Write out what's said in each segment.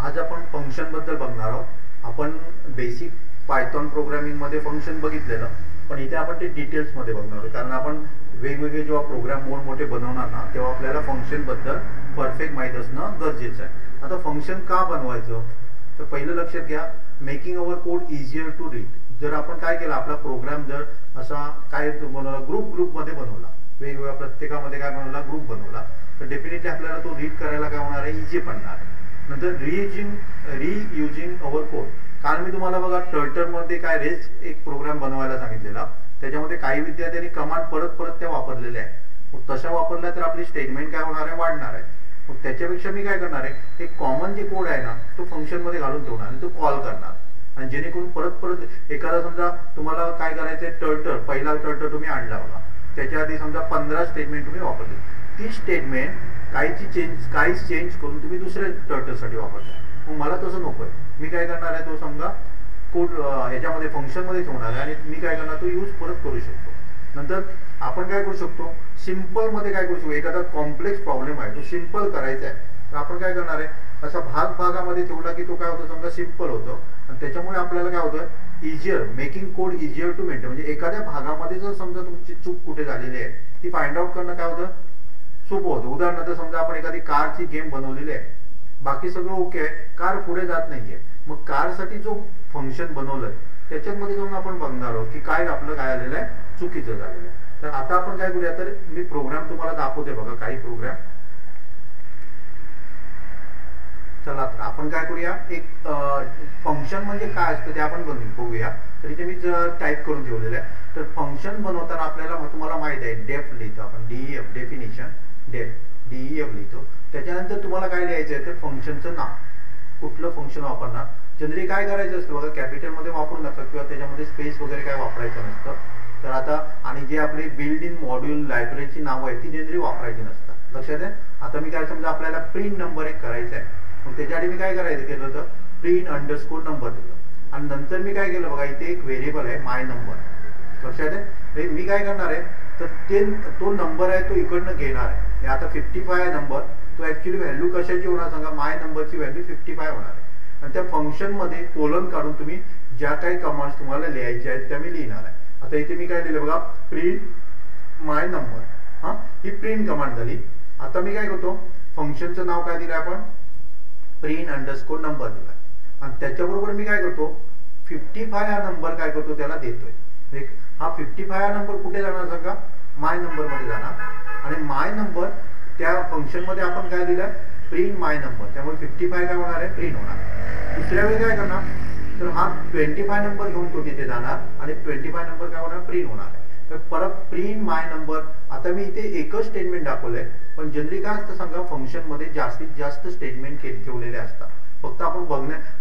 आज आपण फंक्शन बद्दल बघणार आहोत। आपण बेसिक पायथॉन प्रोग्रामिंग मध्ये फंक्शन बघितलेलं, पण इथे आपण ते डिटेल्स मध्ये बघणार आहोत, कारण आपण वेगवेगळे जेव्हा प्रोग्राम मोठे बनवणार ना तेव्हा आपल्याला फंक्शन बद्दल परफेक्ट माहित असणं गरजेचं आहे। आता फंक्शन का बनवायचं, तर पहिलं लक्षात घ्या, making our code easier to read. जर आपण काय केलं, आपला प्रोग्राम जर असा काय बनवला, ग्रुप मध्ये बनवला, वेगवेगळ्या प्रत्येकामध्ये काय बनवला, ग्रुप बनवला, तर डेफिनेटली आपल्याला तो रीड करायला काय होणार आहे, इझी पडणार आहे। नंतर रियुजिंग अवर कोड, कारण मी तुम्हाला बघा टर्टर मध्ये काय रेस एक प्रोग्राम बनवायला सांगितलेला, त्याच्यामध्ये काही विद्यार्थ्यांनी कमांड परत परत त्या वापरलेल्या आहे। मग तशा वापरल्या तर आपली स्टेटमेंट काय होणार आहे, वाढणार आहे। मग त्याच्यापेक्षा मी काय करणार आहे, एक कॉमन जे कोड आहे ना तो फंक्शन मध्ये घालून ठेवणार आणि तो कॉल करणार, आणि जेणेकरून परत परत एखादा समजा तुम्हाला काय करायचंय, टर्टर पहिला टर्टर तुम्ही आणला होता, त्याच्या आधी समजा 15 स्टेटमेंट तुम्ही वापरली, ती स्टेटमेंट काहीच चेंज करून तुम्ही दुसऱ्या टर्टरसाठी वापरता। मग मला तसं नकोय, मी काय करणार आहे, तो समजा कोड ह्याच्यामध्ये फंक्शन मध्ये ठेवणार आहे आणि मी काय करणार, तो यूज परत करू शकतो। नंतर आपण काय करू शकतो, सिंपल मध्ये काय करू शकतो, एखादा कॉम्प्लेक्स प्रॉब्लेम आहे तो सिंपल करायचा आहे, तर आपण काय करणार आहे, असा भागामध्ये ठेवला की तो काय होतो, समजा सिंपल होतो, आणि त्याच्यामुळे आपल्याला काय होतं, easier making code easier to maintain. म्हणजे एखाद्या भागामध्ये जर समजा तुमची चूक कुठे झालेली आहे ती फाइंड आउट करणं काय होतं, सोपं होतं। उदाहरणार्थ समजा आपण एखादी कारची गेम बनवलेली आहे, बाकी सगळं ओके आहे, कार पुढे जात नाहीये, मग कारसाठी जो फंक्शन बनवलंय त्याच्यामध्ये जाऊन आपण बघणार आहोत की काय आपलं काय आलेलं आहे, चुकीचं झालेलं आहे। तर आता आपण काय करूया, तर मी प्रोग्राम तुम्हाला दाखवते बघा, काही प्रोग्राम। चला तर आपण काय करूया, एक फंक्शन म्हणजे काय असतं ते आपण बघूया। तर इथे मी टाईप करून ठेवलेलं आहे। तर फंक्शन बनवताना आपल्याला तुम्हाला माहित आहे, डेफ लिहितो आपण, डीईएफ डेफिनेशन, डेफ डीईएफ लिहितो। त्याच्यानंतर तुम्हाला काय लिहायचं आहे, तर फंक्शनचं नाव, कुठलं फंक्शन वापरणार। जनरली काय करायचं असतं बघा, कॅपिटल मध्ये वापरू नका किंवा त्याच्यामध्ये स्पेस वगैरे काय वापरायचं नसतं। तर आता आणि जे आपले बिल्ड इन मॉड्यूल लायब्ररीची नावं आहेत ती जनरली वापरायची नसतात, लक्षात आहे। आता मी काय समजा आपल्याला प्रिंट नंबर एक करायचा आहे, मग त्याच्यासाठी मी काय करायचं केलं होतं, प्रिंट अंडरस्कोर नंबर दिलं, आणि नंतर मी काय केलं बघा, इथे एक व्हेरिएबल आहे माय नंबर, लक्षात आहे। मी काय करणार आहे, तर तो नंबर आहे तो इकडनं घेणार आहे। आता 55 आहे नंबर, तो ऍक्च्युअली व्हॅल्यू कशाची होणार सांगा, माय नंबरची व्हॅल्यू 55 होणार आहे, आणि त्या फंक्शन मध्ये कोलन काढून तुम्ही ज्या काही कमांड्स तुम्हाला लिहायच्या आहेत त्या मी लिहिणार आहे। आता इथे मी काय लिहिलं बघा, प्रिंट माय नंबर, हा ही प्रिंट कमांड झाली। आता मी काय करतो, फंक्शनचं नाव काय दिलं आपण, प्रिंट अंडरस्कोर नंबर दिला, आणि त्याच्याबरोबर मी काय करतो, 55 हा नंबर काय करतो, त्याला देतोय। हा 55 हा नंबर कुठे जाणार सांगा, माय नंबर मध्ये जाणार, आणि माय नंबर त्या फंक्शन मध्ये आपण काय दिलं, प्रिंट माय नंबर, त्यामुळे 55 काय होणार आहे, प्रिंट होणार। दुसऱ्या वेळी काय करणार, तर हा 25 नंबर घेऊन तो तिथे जाणार, आणि 25 नंबर काय होणार, प्रिंट होणार आहे। तर परत प्रिंट माय नंबर। आता मी इथे एकच स्टेटमेंट दाखवलंय, पण जनरली काय असतं सांगा, फंक्शन मध्ये जास्तीत जास्त स्टेटमेंट ठेवलेले असतात। फक्त आपण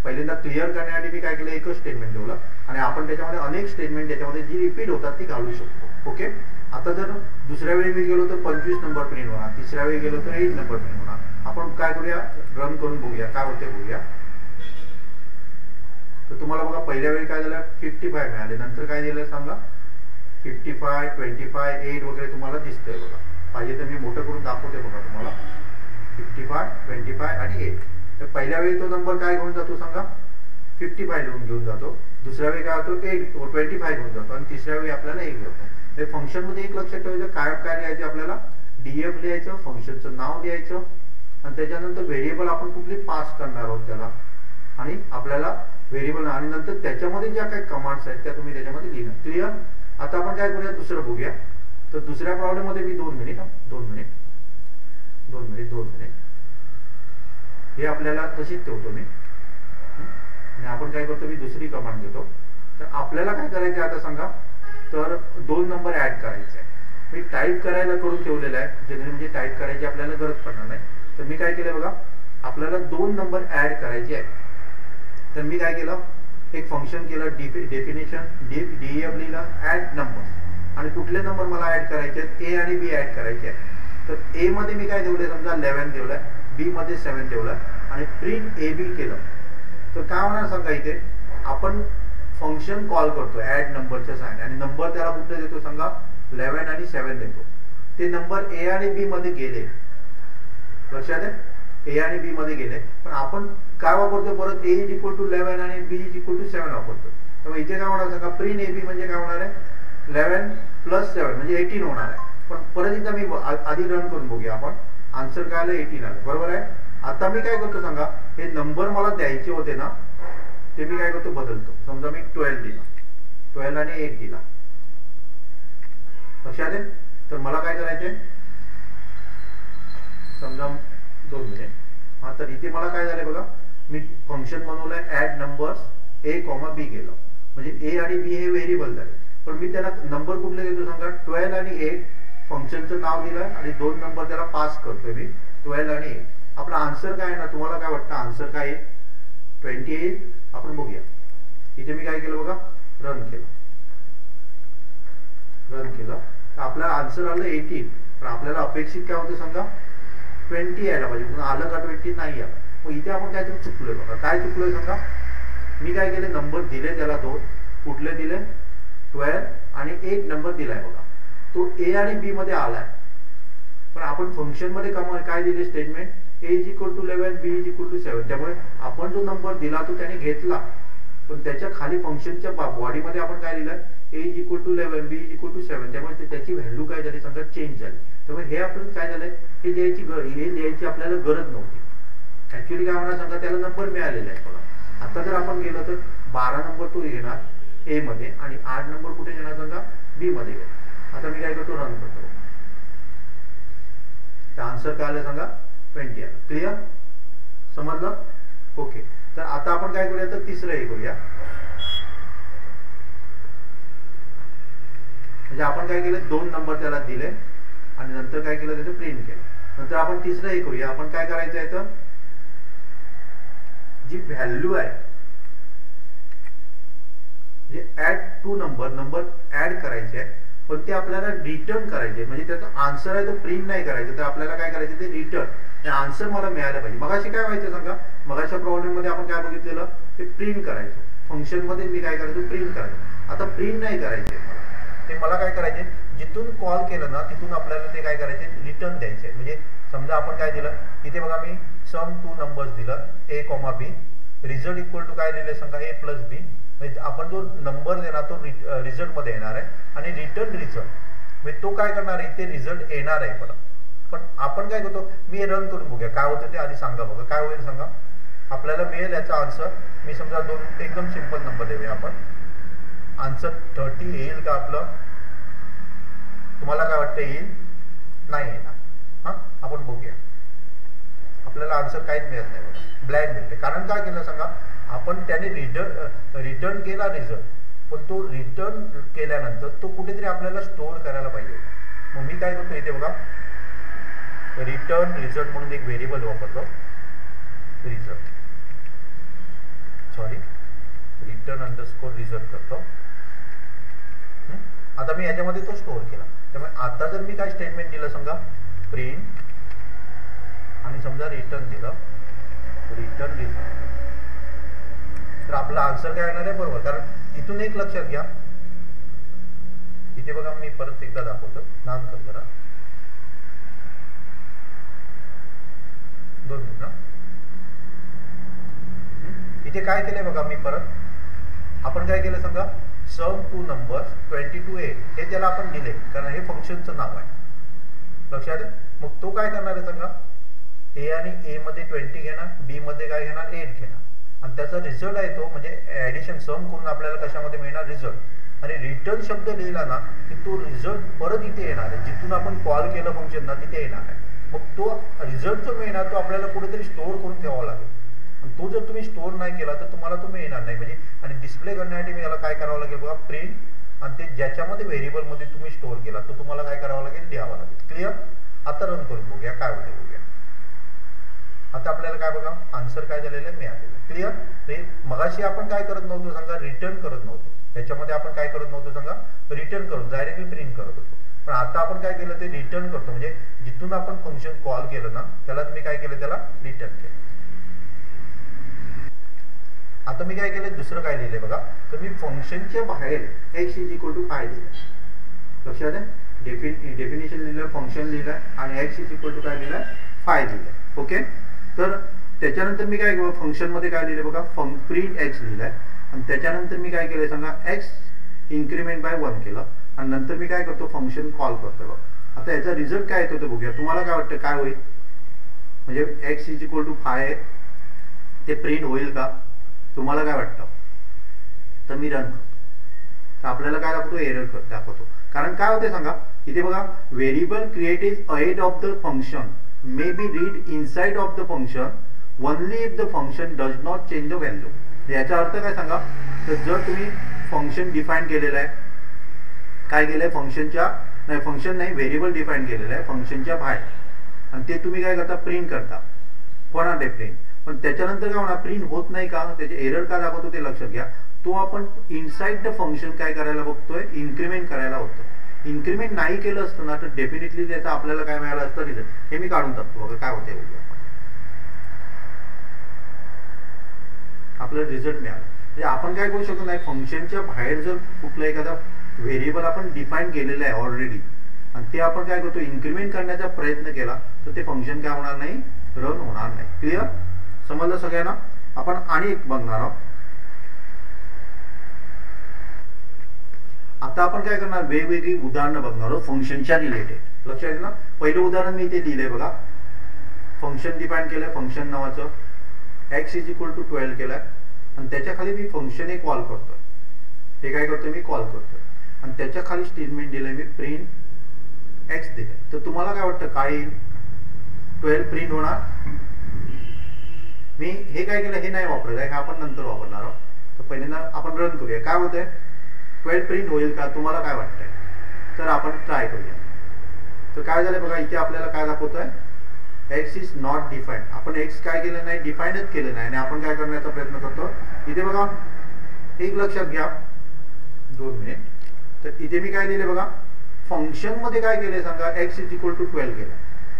पहिल्यांदा क्लिअर करण्यासाठी मी काय केलं, एकच स्टेटमेंट ठेवलं, आणि आपण त्याच्यामध्ये अनेक स्टेटमेंट त्याच्यामध्ये जी रिपीट होतात ती घालू शकतो, ओके। आता जर दुसऱ्या वेळी मी गेलो तर 25 नंबर प्रिंट होणार, तिसऱ्या वेळी गेलो तर 8 नंबर प्रिंट होणार। आपण काय करूया, रन करून बघूया काय होते, बघूया। तर तुम्हाला बघा पहिल्या वेळी काय झालं, 55 मिळाले, नंतर काय दिलं सांगा, 55, 25, 8 वगैरे तुम्हाला दिसतंय बघा। पाहिजे तर मी मोठं करून दाखवते बघा तुम्हाला, 55, 25 आणि 8। तर पहिल्या वेळी तो नंबर काय घेऊन जातो सांगा, 55 घेऊन जातो, दुसऱ्या वेळी काय होतो, 25 घेऊन जातो, आणि तिसऱ्या वेळी आपल्याला 1 घेतो। हे फंक्शन मध्ये एक लक्षात ठेवायचं, काय लिहायचं आपल्याला, डीएफ लिहायचं, फंक्शनचं नाव लिहायचं, आणि त्याच्यानंतर व्हेरिएबल आपण कुठली पास करणार आहोत त्याला, आणि आपल्याला व्हेरिएबल, आणि नंतर त्याच्यामध्ये ज्या काही कमांड्स आहेत त्या तुम्ही त्याच्यामध्ये लिहिणार, क्लिअर। आता आपण काय करूया, दुसरं बघूया। तर दुसऱ्या प्रॉब्लेम मध्ये मी 2 मिनिट हे आपल्याला तशीच ठेवतो मी, आणि आपण काय करतो, मी दुसरी कमांड घेतो। तर आपल्याला काय करायचं आता सांगा, तर 2 नंबर ऍड करायचे आहे। मी टाईप करायला करून ठेवलेलं आहे, जनरली म्हणजे टाईप करायची आपल्याला गरज पडणार नाही। तर मी काय केलं बघा, आपल्याला 2 नंबर ऍड करायचे आहे। तर मी काय केलं, एक फंक्शन केलं, डेफिनेशन डीईएफ लिहिलं, ऍड नंबर, आणि कुठले नंबर मला ऍड करायचे आहेत, ए आणि बी ऍड करायचे आहेत। तर ए मध्ये मी काय ठेवले, समजा 11 ठेवलाय, बी मध्ये 7 ठेवलाय, आणि प्रिंट ए बी केलं। तर काय होणार सांगा, इथे आपण फंक्शन कॉल करतो ऍड नंबरच्या साइन, आणि नंबर त्याला कुठे देतो सांगा, 11 आणि 7 देतो। ते नंबर ए आणि बी मध्ये गेले, लक्षात आहे। ए आणि बी मध्ये गेले, पण आपण काय वापरतो परत ए इज इक्वल टू 11 आणि बी इज इक्वल टू 7 वापरतो. त्यामुळे इथे काय होणार सांगा, प्रिंट ए बी म्हणजे काय होणार आहे 11 प्लस 7 म्हणजे 18 होणार आहे. पण परत एकदा मी आधी रन करून बघूया आपण, आन्सर काय आलं 18 आलं, बरोबर आहे. आता मी काय करतो सांगा, हे नंबर मला द्यायचे होते ना ते मी काय करतो बदलतो. समजा मी 12 दिला, 12 आणि 8 दिला, लक्षात आहे. तर मला काय करायचे, समजा 2 मिनिट. हा, तर इथे मला काय झालंय बघा, मी फंक्शन बनवलंय ऍड नंबर्स ए कॉमा बी केलं, म्हणजे ए आणि बी हे व्हेरिएबल झाले. पण मी त्याला नंबर कुठले देतो सांगा, 12 आणि 8 फंक्शनचं नाव दिलंय आणि 2 नंबर त्याला पास करतोय मी 12 आणि 8. आपला आन्सर काय आहे ना, तुम्हाला काय वाटतं आन्सर काय आहे 28. आपण बघूया. इथे मी काय केलं बघा, रन केलं, तर आपला आन्सर आलं 18. पण आपल्याला अपेक्षित काय होतं सांगा 20 यायला पाहिजे, पण आलं का 20 नाही आलं. मग इथे आपण काहीतरी चुकलोय बघा. काय चुकलोय सांगा, मी काय केले नंबर दिले त्याला 2, कुठले दिले 12 आणि 8 नंबर दिलाय बघा, तो ए आणि बी मध्ये आलाय. पण आपण फंक्शन मध्ये काय दिले statement, A is equal to 11 B is equal to 7. त्यामुळे आपण जो नंबर दिला तो त्याने घेतला, पण त्याच्या खाली फंक्शनच्या बॉडी मध्ये आपण काय लिहिलंय A is equal to 11 B is equal to 7. त्यामुळे त्याची व्हॅल्यू काय झाली सांगा चेंज झाली. त्यामुळे हे आपल्याला काय झालंय, हे लिहायची आपल्याला गरज नव्हती. ऍक्च्युअली काय होणार सांगा, त्याला नंबर मिळालेला आहे बघा. आता जर आपण गेलो तर 12 नंबर तो घेणार ए मध्ये आणि 8 नंबर कुठे घेणार सांगा बी मध्ये घेणार. आता मी काय करतो, रन करतो. आन्सर काय आलं सांगा 20 आलं. क्लिअर, समजलं. ओके, तर आता आपण काय करूया, तर तिसरं हे करूया. म्हणजे आपण काय केलं, 2 नंबर त्याला दिले आणि नंतर काय केलं त्याचं प्रिंट केलं. नंतर आपण तिसरं हे करूया. आपण काय करायचं आहे, तर जी व्हॅल्यू आहे म्हणजे ऍड टू नंबर ऍड करायचे आहे, पण ते आपल्याला रिटर्न करायचे. म्हणजे त्याचा आन्सर आहे तो प्रिंट नाही करायचं, तर आपल्याला काय करायचं ते रिटर्न आन्सर मला मिळालं पाहिजे. मगाशी काय व्हायचं सांगा, मगाच्या प्रॉब्लेम मध्ये आपण काय बघितलेलं, ते प्रिंट करायचं. फंक्शन मध्ये मी काय करायचो प्रिंट करायचं. आता प्रिंट नाही करायचे ते मला काय करायचे, जिथून कॉल केलं ना तिथून आपल्याला ते काय करायचे रिटर्न द्यायचे. म्हणजे समजा आपण काय दिलं इथे बघा, मी सम 2 नंबर्स दिलं A comma B, result equal to काय दिले सांगा ए प्लस बी. म्हणजे आपण जो नंबर देणार तो रिझल्ट मध्ये येणार आहे आणि रिटर्न रिझल्ट म्हणजे तो काय करणार आहे, ते रिझल्ट येणार आहे परत. पण आपण काय करतो, मी रन करून बघूया काय होतं ते आधी सांगा बघा, काय होईल सांगा. आपल्याला मिळेल याचा आन्सर. मी समजा 2 एकदम सिंपल नंबर देऊया आपण. आन्सर 30 येईल का आपलं, तुम्हाला काय वाटतं येईल, नाही येणार. हा, आपण बघूया. आपल्याला आन्सर काहीच मिळत नाही बघा, ब्लँक मिळते. कारण काय केलं सांगा, आपण त्याने रिटर्न केला रिझल्ट, पण तो रिटर्न केल्यानंतर तो कुठेतरी आपल्याला स्टोअर करायला पाहिजे. मग मी काय करतो इथे बघा, रिटर्न रिझल्ट म्हणून एक व्हेरिएबल वापरतो, रिटर्न अंडरस्कोर रिझल्ट करतो. आता मी याच्यामध्ये तो स्टोअर केला. त्यामुळे आता जर मी काय स्टेटमेंट दिलं समजा प्रिंट आणि समजा रिटर्न दिलं, रिटर्न रिझल्ट, तर आपला आन्सर काय येणार आहे बरोबर. कारण इथून एक लक्षात घ्या, इथे बघा मी परत एकदा दाखवतो, नाम कर जरा 2 मिनिट. इथे काय केलंय बघा, मी परत आपण काय केलं समजा सम 2 नंबर्स 22 8 हे त्याला आपण दिले, कारण हे फंक्शनचं नाव आहे, लक्षात आहे. मग तो काय करणार आहे सांगा, ए आणि ए मध्ये 20 घेणार, बी मध्ये काय घेणार 8 घेणार, आणि त्याचा रिझल्ट आहे तो म्हणजे ऍडिशन सम करून आपल्याला कशामध्ये मिळणार रिझल्ट. आणि रिटर्न शब्द लिहिला ना की तो रिझल्ट परत इथे येणार आहे, जिथून आपण कॉल केलं फंक्शन ना तिथे येणार आहे. मग तो रिझल्ट जो मिळणार तो आपल्याला कुठेतरी स्टोअर करून ठेवावा लागेल. आणि तो जर तुम्ही स्टोअर नाही केला तर तुम्हाला तो मिळणार नाही. म्हणजे आणि डिस्प्ले करण्यासाठी याला काय करावं लागेल बघा, प्रिंट आणि ते ज्याच्यामध्ये व्हेरिएबल मध्ये तुम्ही स्टोअर केला तो तुम्हाला काय करावं लागेल, लिहावं लागेल. क्लिअर. आता रन करून बघूया काय होते बघूया. आता आपल्याला काय बघा आन्सर काय झालेलं आहे मिळालेलं. क्लिअर. मगाशी आपण काय करत नव्हतो सांगा, रिटर्न करत नव्हतो. त्याच्यामध्ये आपण काय करत नव्हतो सांगा, रिटर्न करून डायरेक्टली प्रिंट करत होतो. पण आता आपण काय केलं ते रिटर्न करतो. म्हणजे जिथून आपण फंक्शन कॉल केलं ना त्याला तुम्ही काय केलं, त्याला रिटर्न केलं. आता मी काय केलं, दुसरं काय लिहिलंय बघा, तर मी फंक्शनच्या बाहेर x = 5 लिहिलंय. लक्षात आहे. डेफिनेशन लिहिलं, फंक्शन लिहिलंय आणि x = काय लिहिलंय 5 लिहिलंय. ओके. तर त्याच्यानंतर मी काय फंक्शन मध्ये काय लिहिले बघा, प्रिंट एक्स लिहिलंय आणि त्याच्यानंतर मी काय केलंय सांगा, एक्स इन्क्रीमेंट बाय 1 केलं आणि नंतर मी काय करतो, फंक्शन कॉल करतो बघा. आता याचा रिझल्ट काय येतो ते बघूया. तुम्हाला काय वाटतं काय होईल, म्हणजे एक्स इज इक्वल टू 5 आहे ते प्रिंट होईल का, तुम्हाला काय वाटतं? तर मी रन करतो तर आपल्याला काय दाखवतो, एरर दाखवतो. कारण काय होते सांगा, इथे बघा, variable created ahead of the function may be read inside of the function only if the function does not change the value. याचा अर्थ काय सांगा, तर जर तुम्ही फंक्शन डिफाईन केलेलं आहे, काय केलंय फंक्शनच्या नाही, फंक्शन नाही, व्हेरिएबल डिफाईन केलेलं आहे फंक्शनच्या बाहेर आणि ते तुम्ही काय करता, प्रिंट करता, होणार ते प्रिंट. पण त्याच्यानंतर काय होणार, प्रिंट होत नाही का, त्याचे एरर का दाखवतो ते लक्षात घ्या. तो आपण इनसाइड द फंक्शन काय करायला बघतोय, इन्क्रीमेंट करायला बघतोय. इन्क्रीमेंट नाही केलं असतं ना तर डेफिनेटली त्याचा आपल्याला काय मिळालं असतं, रिझल्ट. हे मी काढून टाकतो बघा काय होते, आपल्याला रिझल्ट मिळाला. म्हणजे आपण काय करू शकत नाही, फंक्शनच्या बाहेर जर कुठला एखादा व्हेरिएबल आपण डिफाईन केलेलं आहे ऑलरेडी आणि ते आपण काय करतो, इन्क्रीमेंट करण्याचा प्रयत्न केला तर ते फंक्शन काय होणार नाही, रन होणार नाही. क्लिअर, समजलं सगळ्यांना? आपण आणि एक बघणार आहोत. आता आपण काय करणार, वेगवेगळी उदाहरणं बघणार आहोत फंक्शनच्या रिलेटेड. लक्षात येईल ना? पहिलं उदाहरण मी इथे लिहिलंय बघा, फंक्शन डिफाईन केलंय, फंक्शन नावाचं एक्स इज इक्वल टू 12 केलाय आणि त्याच्या खाली मी फंक्शन एक कॉल करतोय. हे काय करतोय, मी कॉल करतोय आणि त्याच्या खाली स्टेटमेंट दिलंय मी, प्रिंट एक्स दिलंय. तर तुम्हाला काय वाटतं काय येईल, 12 प्रिंट होणार. मी हे काय केलं, हे नाही वापरत आहे, हे आपण नंतर वापरणार आहोत. तर पहिल्यांदा आपण रन करूया, काय होतंय, 12 प्रिंट होईल का, तुम्हाला काय वाटतंय? तर आपण ट्राय करूया. तर काय झालं बघा, इथे आपल्याला काय दाखवतोय, एक्स इज नॉट डिफाईन्ड. आपण एक्स काय केलं नाही, डिफाईनच केलं नाही आणि आपण काय करण्याचा प्रयत्न करतो. इथे बघा एक लक्षात घ्या, 2 मिनिट. तर इथे मी काय लिहिले बघा, फंक्शन मध्ये काय केलंय सांगा, एक्स इज इक्वल टू 12 केलं.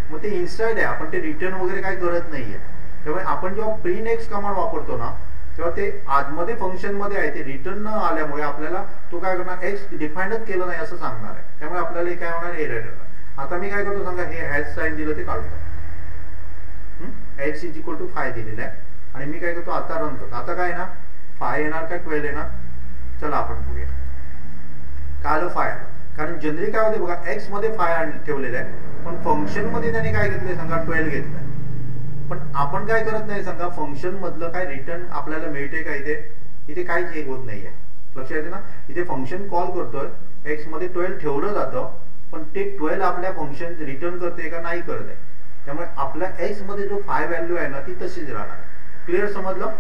मग ते इनसाइड आहे, आपण ते रिटर्न वगैरे काय करत नाहीये. त्यामुळे आपण जेव्हा प्रिंट एक्स कमांड वापरतो ना तेव्हा ते आतमध्ये फंक्शन मध्ये आहे, ते रिटर्न न आल्यामुळे आपल्याला तो काय करणार, एक्स डिफाईनच केलं नाही असं सांगणार आहे. त्यामुळे आपल्याला काय होणार, एरर येणार. आता मी काय करतो सांगा, हे हॅश साइन दिलं ते काढतो, एक्स इज इक्वल टू 5 दिलेलं आहे आणि मी काय करतो, आता रन करतो. आता काय येणार, 5 येणार का 12 येणार, चला आपण बघूया. काय आलं, 5 आलं. कारण जनरली काय होते बघा, एक्स मध्ये 5 ठेवलेलं आहे पण फंक्शन मध्ये त्याने काय घेतलंय सांगा, 12 घेतलंय. पण आपण काय करत नाही सांगा, फंक्शन मधलं काय रिटर्न आपल्याला मिळते का, इथे काहीच हे होत नाहीये. लक्षात येते ना, इथे फंक्शन कॉल करतोय, एक्स मध्ये 12 ठेवलं जातं पण ते 12 आपल्या फंक्शन रिटर्न करते का नाही करत आहे. त्यामुळे आपल्या एक्स मध्ये जो 5 व्हॅल्यू आहे ना ती तशीच राहणार. क्लिअर, समजलं?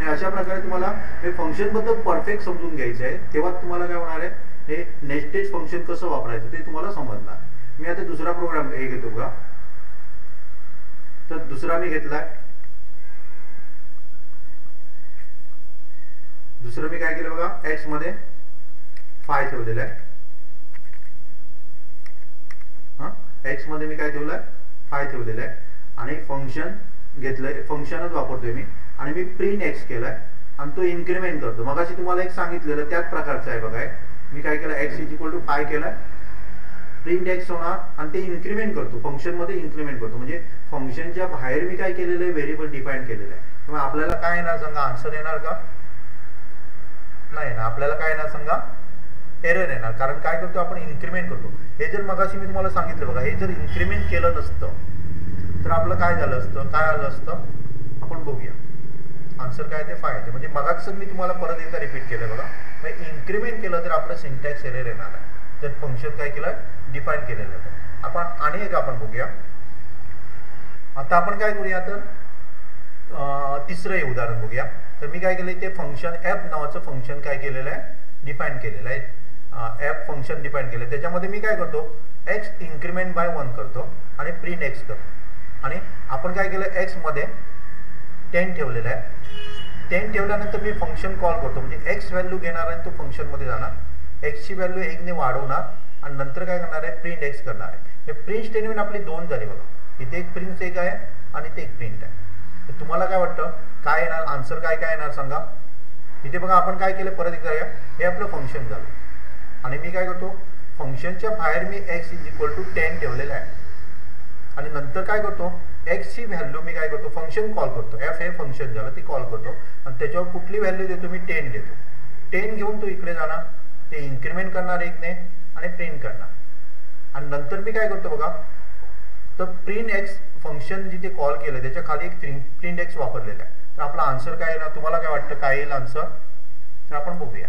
अशा प्रकारे तुम्हाला हे फंक्शन बद्दल परफेक्ट समजून घ्यायचं आहे, तेव्हा तुम्हाला काय होणार आहे, हे नेस्टेड फंक्शन कसं वापरायचं ते तुम्हाला समजणार. मी आता दुसरा प्रोग्राम हे घेतो का, तर दुसरा मी घेतलाय, दुसरं मी काय केलं बघा, एक्स मध्ये 5 ठेवलेलं आहे. एक्स मध्ये मी काय ठेवलंय, 5 ठेवलेलं आहे आणि फंक्शन घेतलंय, फंक्शनच वापरतोय मी आणि मी प्रिंट एक्स केलाय आणि तो इन्क्रीमेंट करतो. मगाशी तुम्हाला एक सांगितलेलं त्याच प्रकारचं आहे बघा. मी काय केलं, एक्स इज इक्वल टू 5 केलाय, प्रिंट एक्स होणार आणि ते इन्क्रीमेंट करतो, फंक्शन मध्ये इन्क्रीमेंट करतो. म्हणजे फंक्शनच्या बाहेर मी काय केलेलं आहे, व्हेरिएबल डिफाईन केलेलं आहे. त्यामुळे आपल्याला काय येणार सांगा, आन्सर येणार का, नाही ना. आपल्याला काय येणार सांगा, एरर येणार. कारण काय करतो आपण, इन्क्रीमेंट करतो. हे जर मगाशी मी तुम्हाला सांगितलं बघा, हे जर इन्क्रीमेंट केलं नसतं तर आपलं काय झालं असतं, काय आलं असतं आपण बघूया. आन्सर काय ते 5 येते. म्हणजे मगाच मी तुम्हाला परत एकदा रिपीट केलं बघा, मग इन्क्रीमेंट केलं तर आपलं सिंटॅक्स एरर येणार आहे. तर फंक्शन काय केलं, डिफाईन केलेलं आहे. आपण आणि एक आपण बघूया. आता आपण काय करूया, तर तिसरं हे उदाहरण बघूया. तर मी काय केलं, ते फंक्शन एफ नावाचं फंक्शन काय केलेलं आहे, डिफाईन केलेलं आहे. एफ फंक्शन डिफाईन केलं, त्याच्यामध्ये मी काय करतो, एक्स इन्क्रीमेंट बाय 1 करतो आणि प्रिंट एक्स करतो. आणि आपण काय केलं, एक्स मध्ये 10 ठेवलेलं आहे. 10 ठेवल्यानंतर मी फंक्शन कॉल करतो, म्हणजे एक्स व्हॅल्यू घेणार आणि तो फंक्शन मध्ये जाणार, एक्सची व्हॅल्यू 1 ने वाढवणार आणि नंतर काय करणार आहे, प्रिंट एक्स करणार आहे. हे प्रिंट स्टेटमेंट आपली 2 झाली बघा. इथे एक प्रिंट एक आहे आणि ते एक प्रिंट आहे. तर तुम्हाला काय वाटतं काय येणार, आन्सर काय काय येणार सांगा. इथे बघा आपण काय केलं, परत एकदा या, हे आपलं फंक्शन झालं आणि मी काय करतो, फंक्शनच्या बाहेर मी एक्स इज इक्वल टू 10 ठेवलेलं आहे आणि नंतर काय करतो, एक्स ची व्हॅल्यू मी काय करतो, फंक्शन कॉल करतो, एफ हे फंक्शन झालं ते कॉल करतो आणि त्याच्यावर कुठली व्हॅल्यू देतो मी, 10 देतो. 10 घेऊन तो इकडे जाणार, ते इन्क्रीमेंट करणार 1 ने आणि प्रिंट करणार. आणि नंतर मी काय करतो बघा, तर प्रिंट एक्स फंक्शन जिथे कॉल केलं त्याच्या खाली एक प्रिंट एक्स वापरलेला आहे. तर आपला आन्सर काय येईल, तुम्हाला काय वाटतं काय येईल आन्सर, तर आपण बघूया.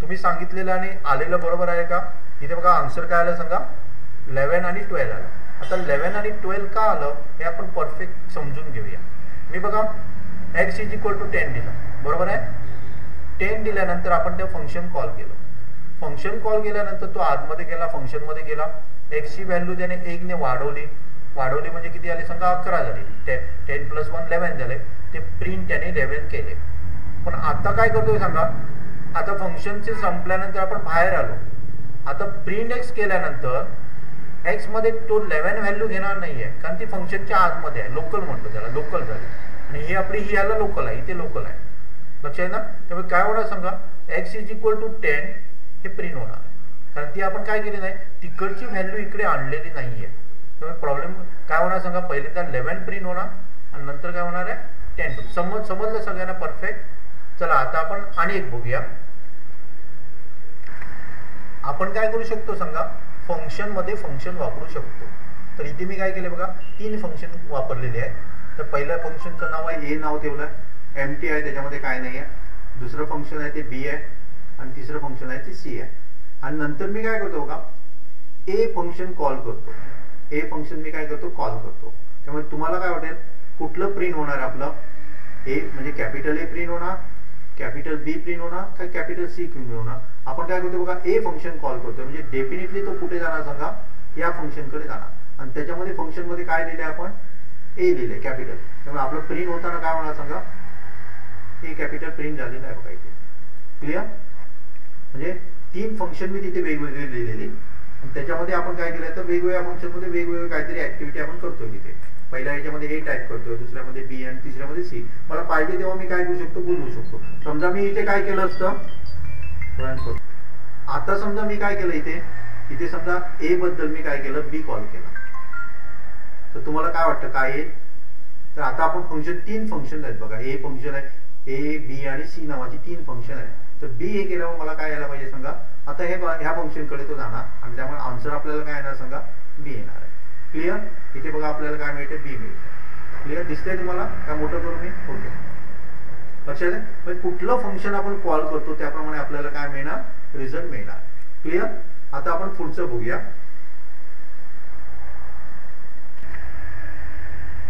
तुम्ही सांगितलेलं आणि आलेलं बरोबर आहे का. इथे बघा आन्सर काय आलं सांगा, 11 आणि 12 आलं. आता 11 आणि 12 का आलं हे आपण परफेक्ट समजून घेऊया. मी बघा x इज इक्वल टू 10 दिलं, बरोबर आहे. 10 दिल्यानंतर आपण ते फंक्शन कॉल केलं. फंक्शन कॉल केल्यानंतर तो आतमध्ये गेला, फंक्शन मध्ये गेला. x ची व्हॅल्यू त्याने 1 ने वाढवली म्हणजे किती आली सांगा, 11 झाली. 10 + 1 11 झाले. ते प्रिंट त्याने 11 केले. पण आता काय करतोय सांगा, आता फंक्शनचे संपल्यानंतर आपण बाहेर आलो. आता प्रिंट एक्स केल्यानंतर एक्स मध्ये तो 11 व्हॅल्यू घेणार नाहीये, कारण ती फंक्शनच्या आतमध्ये आहे, लोकल म्हणतो त्याला, लोकल झाली. आणि ही आपली ही याला लोकल आहे, इथे लोकल आहे, लक्षात आहे ना. त्यामुळे काय होणार सांगा, x इज इक्वल टू 10 हे प्रिंट होणार आहे, कारण ती आपण काय केली नाही, तिकडची व्हॅल्यू इकडे आणलेली नाहीये. त्यामुळे प्रॉब्लेम काय होणार सांगा, पहिले तर 11 प्रिंट होणार आणि नंतर काय होणार आहे 10. समजलं सगळ्यांना परफेक्ट. चला आता आपण आणि एक बघूया. आपण काय करू शकतो सांगा, फंक्शन मध्ये फंक्शन वापरू शकतो. तर इथे मी काय केले बघा, 3 फंक्शन वापरलेले आहेत. तर पहिल्या फंक्शनचं नाव आहे, ए नाव ठेवलं आहे, एम्प्टी आहे, त्याच्यामध्ये काय नाही आहे. दुसरं फंक्शन आहे ते बी आहे आणि तिसरं फंक्शन आहे ते सी आहे. आणि नंतर मी काय करतो बघा, ए फंक्शन कॉल करतो. ए फंक्शन मी काय करतो, कॉल करतो. त्यामुळे तुम्हाला काय वाटेल, कुठलं प्रिंट होणार आपलं, ए म्हणजे कॅपिटल ए प्रिंट होणार, कॅपिटल बी प्रिंट होणार, काय कॅपिटल सी प्रिंट होणार. आपण काय करतो बघा, ए फंक्शन कॉल करतो म्हणजे डेफिनेटली तो कुठे जाणार सांगा, या फंक्शन कडे जाणार. आणि त्याच्यामध्ये फंक्शन मध्ये काय लिहिले आपण, ए लिहिले कॅपिटल. त्यामुळे आपलं प्रिंट होताना काय होणार सांगा, ए कॅपिटल प्रिंट झालेलं आहे बघा इथे. क्लिअर. म्हणजे 3 फंक्शन मी तिथे वेगवेगळे लिहिलेली आणि त्याच्यामध्ये आपण काय केलं, तर वेगवेगळ्या फंक्शन मध्ये वेगवेगळे काहीतरी ऍक्टिव्हिटी आपण करतोय तिथे. पहिल्या याच्यामध्ये ए टाईप करतोय, दुसऱ्यामध्ये बी आणि तिसऱ्यामध्ये सी. मला पाहिजे तेव्हा मी काय करू शकतो, बोलवू शकतो. समजा मी इथे काय केलं असतं, आता समजा मी काय केलं इथे समजा ए बद्दल मी काय केलं, बी कॉल केला. तर तुम्हाला काय वाटतं काय येईल, तर आता आपण फंक्शन 3 फंक्शन आहेत बघा, ए फंक्शन आहे, ए बी आणि सी नावाची 3 फंक्शन आहे. तर बी हे केल्यावर मला काय यायला पाहिजे सांगा, आता हे ह्या फंक्शन कडे तो जाणार आणि त्यामुळे आन्सर आपल्याला काय येणार सांगा, बी येणार आहे. क्लिअर. इथे बघा आपल्याला काय मिळते, बी मिळते. क्लिअर दिसतंय तुम्हाला, काय मोठं करू मी, ओके. लक्षात आहे. म्हणजे कुठलं फंक्शन आपण कॉल करतो त्याप्रमाणे आपल्याला काय मिळणार, रिझल्ट मिळणार. क्लिअर. आता आपण पुढचं बघूया.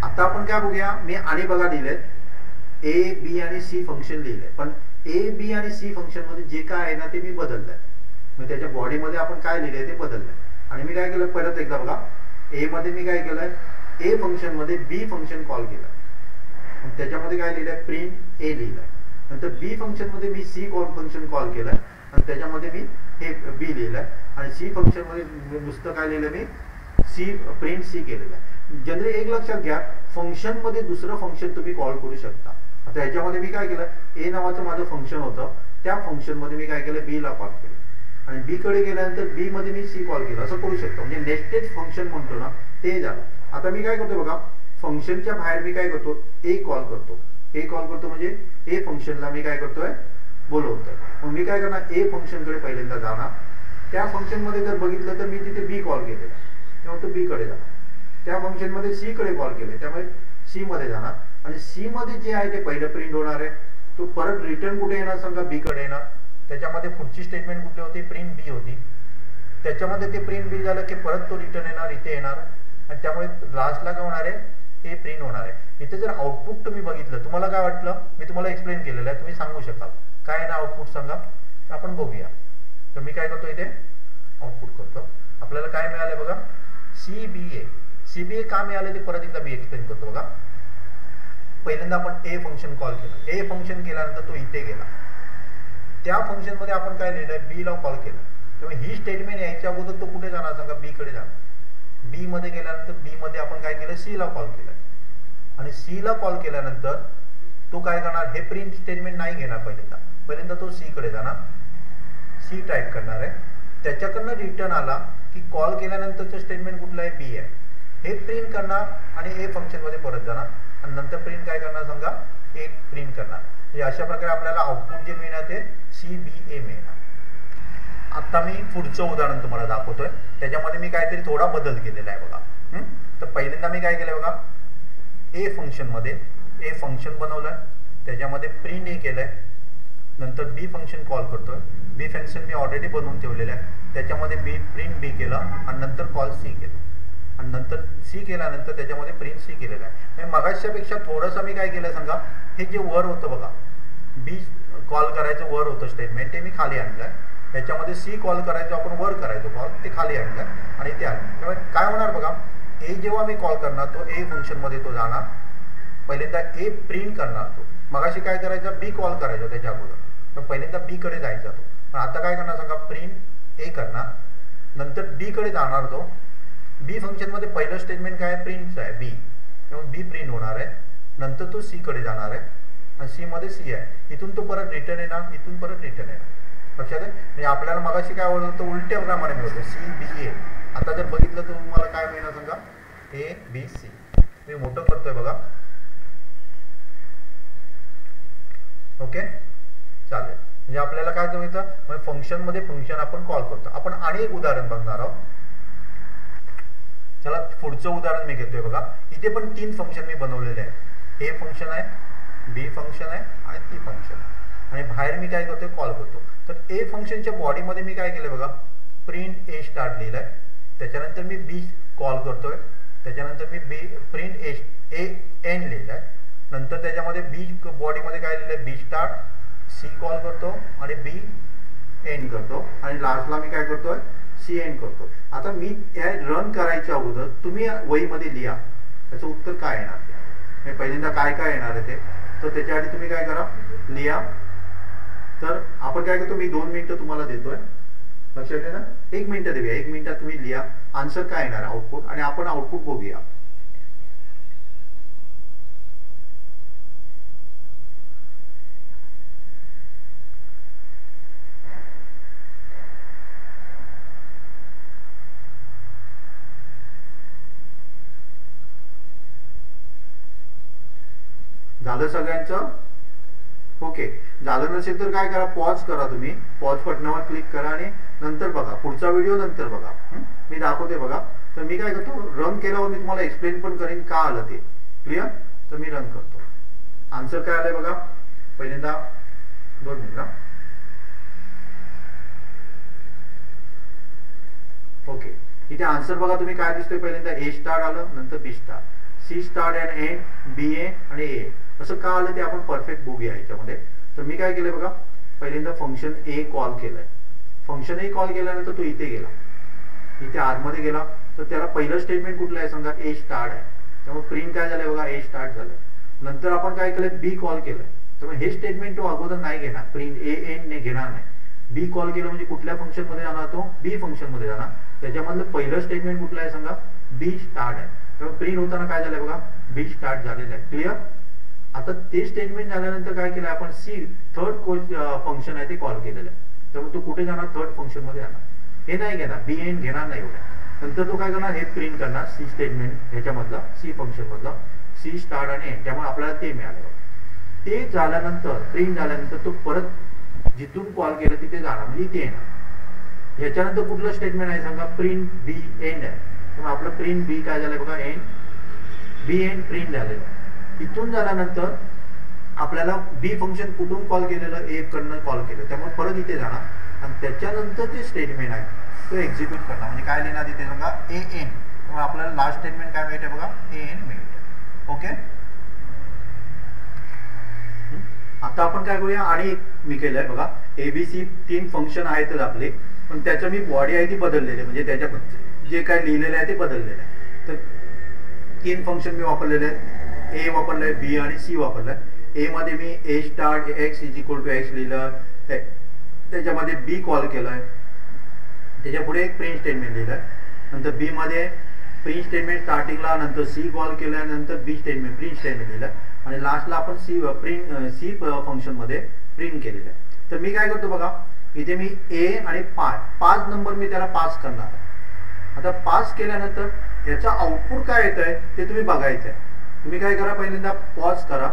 आता आपण काय बघूया, मी आणि बघा लिहिलेत, ए बी आणि सी फंक्शन लिहिले. पण ए बी आणि सी फंक्शन मध्ये जे काय आहे ना ते मी बदललंय. मग त्याच्या बॉडीमध्ये आपण काय लिहिलंय ते बदललंय. आणि मी काय केलं, परत एकदा बघा, ए मध्ये मी काय केलंय, ए फंक्शन मध्ये बी फंक्शन कॉल केलंय आणि त्याच्यामध्ये काय लिहिलंय, प्रिंट ए लिहिलंय. नंतर बी फंक्शन मध्ये मी सी फंक्शन कॉल केलंय आणि त्याच्यामध्ये मी हे बी लिहिलंय. आणि सी फंक्शन मध्ये नुसतं काय लिहिलं मी, सी प्रिंट सी केलेलं आहे. जनरली एक लक्षात घ्या, फंक्शन मध्ये दुसरं फंक्शन तुम्ही कॉल करू शकता. आता ह्याच्यामध्ये मी काय केलं, ए नावाचं माझं फंक्शन होतं, त्या फंक्शन मध्ये मी काय केलं, बी ला कॉल केलं आणि बी कडे गेल्यानंतर बी मध्ये मी सी कॉल केलं. असं करू शकतो. म्हणजे नेस्टेड फंक्शन म्हणतो ना ते झालं. आता मी काय करतो बघा, फंक्शनच्या बाहेर मी काय करतो, ए कॉल करतो. ए कॉल करतो म्हणजे ए फंक्शनला मी काय करतोय, बोलवतोय. मग मी काय करणार, ए फंक्शन कडे पहिल्यांदा जाणार. त्या फंक्शन मध्ये जर बघितलं तर मी तिथे बी कॉल केलेला, त्यामुळे तो बी कडे जाणार. त्या फंक्शन मध्ये सी कडे कॉल केले, त्यामुळे सी मध्ये जाणार. आणि सी मध्ये जे आहे ते पहिलं प्रिंट होणार आहे, तो परत रिटर्न कुठे येणार सांगा, बी कडे येणार. त्याच्यामध्ये पुढची स्टेटमेंट कुठली होती, प्रिंट बी होती. त्याच्यामध्ये ते प्रिंट बी झालं की परत तो रिटर्न येणार, इथे येणार आणि त्यामुळे लास्टला काय होणार आहे, ए प्रिंट होणार आहे. इथे जर आउटपुट तुम्ही बघितलं, तुम्हाला काय वाटलं, मी तुम्हाला एक्सप्लेन केलेलं आहे, तुम्ही सांगू शकाल काय ना आउटपुट सांगा. तर आपण बघूया. तर मी काय करतो, इथे आउटपुट करतो. आपल्याला काय मिळाले बघा, CBA. CBA का मिळाले ते परत एकदा मी एक्सप्लेन करतो बघा. पहिल्यांदा आपण ए फंक्शन कॉल केलं. ए फंक्शन केल्यानंतर तो इथे गेला. त्या फंक्शन मध्ये आपण काय लिहिलंय, बी ला कॉल केलं. त्यामुळे ही स्टेटमेंट यायच्या अगोदर तो कुठे जाणार सांगा, बी कडे जाणार. बी मध्ये गेल्यानंतर बी मध्ये आपण काय केलं, सी ला कॉल केलं आणि सी ला कॉल केल्यानंतर तो काय करणार, हे प्रिंट स्टेटमेंट नाही घेणार. पहिल्यांदा तो सी कडे जाणार, सी टाईप करणार आहे. त्याच्याकडनं रिटर्न आला की कॉल केल्यानंतरचं स्टेटमेंट कुठलं आहे, बी आहे. हे प्रिंट करणार आणि ए फंक्शन मध्ये परत जाणार आणि नंतर प्रिंट काय करणार सांगा, ए प्रिंट करणार. म्हणजे अशा प्रकारे आपल्याला आउटपुट जे मिळणार ते CBA मिळणार. आता मी पुढचं उदाहरण तुम्हाला दाखवतोय, त्याच्यामध्ये मी काहीतरी थोडा बदल केलेला आहे बघा. तर पहिल्यांदा मी काय केलं बघा, ए फंक्शन मध्ये ए फंक्शन बनवलंय, त्याच्यामध्ये प्रिंट ए केलंय, नंतर बी फंक्शन कॉल करतोय. बी फंक्शन मी ऑलरेडी बनवून ठेवलेलं आहे, त्याच्यामध्ये बी प्रिंट बी केलं आणि नंतर कॉल सी केलं आणि नंतर सी केल्यानंतर त्याच्यामध्ये प्रिंट सी केलेलं आहे. मगाच्यापेक्षा थोडंसं मी काय केलं सांगा, हे जे वर होतं बघा, बी कॉल करायचं वर होतं स्टेटमेंट, ते मी खाली आणलंय. त्याच्यामध्ये सी कॉल करायचं आपण वर करायचो कॉल, ते खाली आणलं आणि ते आलं. त्यामुळे काय होणार बघा, ए जेव्हा मी कॉल करणार तो ए फंक्शन मध्ये तो जाणार, पहिल्यांदा ए प्रिंट करणार तो. मगाशी काय करायचं, बी कॉल करायचो त्याच्या अगोदर, पण पहिल्यांदा बी कडे जायचा तो. पण आता काय करणार सांगा, प्रिंट ए करणार, नंतर बी कडे जाणार तो. बी फंक्शन मध्ये पहिलं स्टेटमेंट काय आहे, प्रिंटचं आहे बी, त्यामुळे बी प्रिंट होणार आहे. नंतर तो सी कडे जाणार आहे आणि सी मध्ये सी आहे, इथून तो परत रिटर्न येणार, इथून परत रिटर्न येणार. लक्षात आहे, म्हणजे आपल्याला मगाशी काय आवडत होतं, उलट्या प्रमाणे मिळतं CBA. आता जर बघितलं तर तुम्हाला काय मिळणार सांगा, ABC. मी मोठं करतोय बघा. ओके, चालेल. म्हणजे आपल्याला काय जमतं, म्हणजे फंक्शन मध्ये फंक्शन आपण कॉल करतो. आपण आणि एक उदाहरण बघणार आहोत. चला पुढचं उदाहरण मी घेतोय बघा. इथे पण 3 फंक्शन मी बनवलेले आहेत. ए फंक्शन आहे, बी फंक्शन आहे आणि सी फंक्शन आहे आणि बाहेर मी काय करतोय, कॉल करतो. तर ए फंक्शनच्या बॉडीमध्ये मी काय केलं बघा, प्रिंट ए स्टार्ट लिहिलंय, त्याच्यानंतर मी बी कॉल करतोय, त्याच्यानंतर मी बी प्रिंट ए एंड लिहिलंय, नंतर त्याच्यामध्ये बी बॉडीमध्ये काय लिहिलंय, बी स्टार्ट, सी कॉल करतो आणि बी एंड करतो आणि लास्टला मी काय करतोय, सी एंड करतो. आता मी या रन करायच्या अगोदर तुम्ही वहीमध्ये लिहा त्याचं उत्तर काय येणार ते. पहिल्यांदा काय काय येणार आहे ते, तर त्याच्याआधी तुम्ही काय करा, लिहा. तर आपण काय करतो, मी 2 मिनिटं तुम्हाला देतोय, लक्षात आहे ना, 1 मिनिट देऊया. 1 मिनिटात तुम्ही लिहा आन्सर काय येणार आउटपुट आणि आपण आउटपुट बघूया. झालं सगळ्यांचं? ओके, झालं नसेल तर काय करा, पॉज करा, तुम्ही पॉज बटनावर क्लिक करा आणि नंतर बघा, पुढचा व्हिडिओ नंतर बघा. मी दाखवते बघा. तर मी काय करतो, रन केल्यावर मी तुम्हाला एक्सप्लेन पण करेन का आलं ते. क्लिअर? तर मी रन करतो. आन्सर काय आलंय बघा. पहिल्यांदा 2 मिनिट. ओके, इथे आन्सर बघा तुम्ही काय दिसतोय, पहिल्यांदा ए स्टार्ट आलं, नंतर B start, C start and end, B A आणि ए. असं का आलं ते आपण परफेक्ट बघूया ह्याच्यामध्ये. तर मी काय केलंय बघा, पहिल्यांदा फंक्शन ए कॉल केलंय. फंक्शन ए कॉल केल्यानंतर तो इथे गेला, इथे आतमध्ये गेला, तर त्याला पहिलं स्टेटमेंट कुठलं आहे सांगा, ए स्टार्ट आहे. त्यामुळे प्रिंट काय झालंय बघा, ए स्टार्ट झालंय. नंतर आपण काय केलंय, बी कॉल केलंय. त्यामुळे हे स्टेटमेंट तो अगोदर नाही घेणार, प्रिंट ए एंड घेणार नाही. बी कॉल केलं म्हणजे कुठल्या फंक्शन मध्ये जाणार, तो बी फंक्शन मध्ये जाणार. त्याच्यामधलं पहिलं स्टेटमेंट कुठलं आहे सांगा, बी स्टार्ट आहे. त्यामुळे प्रिंट होताना काय झालंय बघा, बी स्टार्ट झालेलं आहे. क्लिअर? आता ते स्टेटमेंट झाल्यानंतर काय केलं आपण, सी थर्ड फंक्शन आहे ते कॉल केलेलं आहे. त्यामुळे तो कुठे जाणार, थर्ड फंक्शन मध्ये जाणार. हे नाही घेणार, बी एंड घेणार नाही एवढं. नंतर तो काय करणार, हे प्रिंट करणार, सी स्टेटमेंट ह्याच्यामधला, सी फंक्शन मधला, सी स्टार्ट आणि एंड. त्यामुळे आपल्याला ते मिळालं. ते झाल्यानंतर, प्रिंट झाल्यानंतर तो परत जिथून कॉल केलं तिथे जाणार, म्हणजे इथे येणार. याच्यानंतर कुठलं स्टेटमेंट आहे सांगा, प्रिंट बी एंड आहे. त्यामुळे आपलं प्रिंट बी काय झालंय बघा, एंड, बी एंड प्रिंट झालेलं आहे. इथून झाल्यानंतर आपल्याला बी फंक्शन कुठून कॉल केलेलं, ए कडनं कॉल केलं, त्यामुळे परत इथे जाणार आणि त्याच्यानंतर जे स्टेटमेंट आहे तो एक्झिक्यूट करणार. म्हणजे काय लिहिणार इथे सांगा, ए एन. त्यामुळे आपल्याला लास्ट स्टेटमेंट काय मिळते बघा, ए एन मिळते. ओके, आता आपण काय करूया, आणि मी केलंय बघा, एबीसी 3 फंक्शन आहेतच आपले, पण त्याचं मी बॉडी आहे ती बदललेली, म्हणजे त्याच्या जे काय लिहिलेलं आहे ते बदललेलं आहे. तर 3 फंक्शन मी वापरलेले आहेत. ए वापरलंय, बी आणि सी वापरलंय. ए मध्ये मी A start X is equal to X लिहिलं, त्याच्यामध्ये बी कॉल केलंय, त्याच्या पुढे एक प्रिंट स्टेटमेंट लिहिलंय. नंतर बी मध्ये प्रिंट स्टेटमेंट स्टार्टिंगला, नंतर सी कॉल केलंय, नंतर बी स्टेटमेंट प्रिंट स्टेटमेंट लिहिलंय आणि लास्टला आपण सी फंक्शन मध्ये प्रिंट केलेलं आहे. तर मी काय करतो बघा, इथे मी ए आणि 5 नंबर मी त्याला पास करणार. आता पास केल्यानंतर याचा आउटपुट काय येत आहे ते तुम्ही बघायचं आहे. तुम्ही काय करा, पहिल्यांदा पॉज करा,